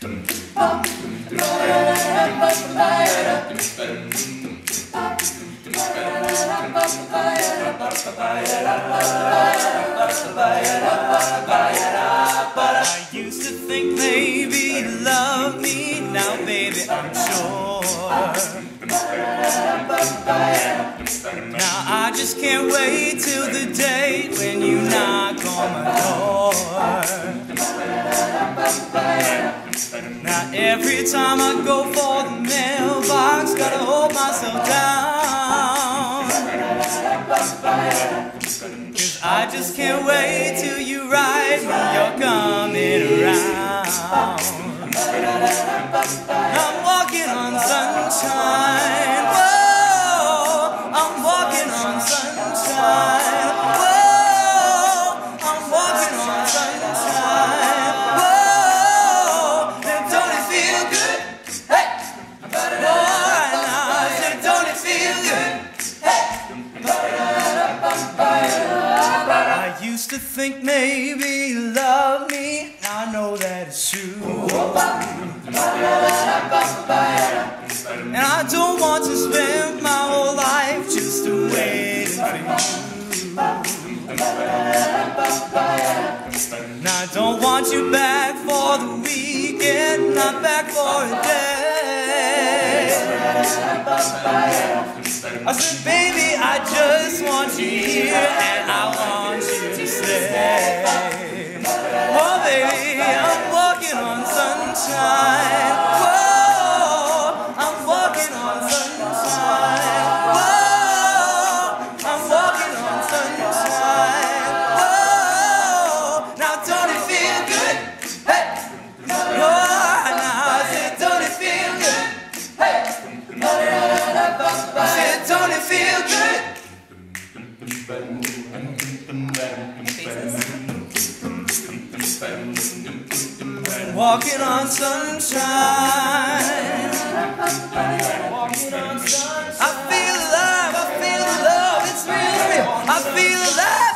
I used to think maybe you love me, now baby I'm sure. Now I just can't wait till the day when you knock on my door. Now every time I go for the mailbox, gotta hold myself down, 'cause I just can't wait till you write when you're coming around. I'm walking on sunshine, whoa, I'm walking on sunshine, whoa, I'm walking on sunshine, whoa, and don't it feel good? Hey, right now, I said, don't it feel good? Hey, I used to think maybe you love me, now I know that it's true. And I don't want to spend my whole life just waiting for you. Now I don't want you back for the weekend, not back for a day. I said, baby, I just want you here, and I want you to stay. Oh, baby, I'm walking on sunshine. Whoa, I'm walking on sunshine. Whoa, I'm walking on sunshine. Whoa, now don't it feel good? Hey, oh, now I said, don't it feel good? Hey, I said, don't it feel good? Walking on sunshine. Walking on sunshine. I feel alive, it's real, real. I feel alive.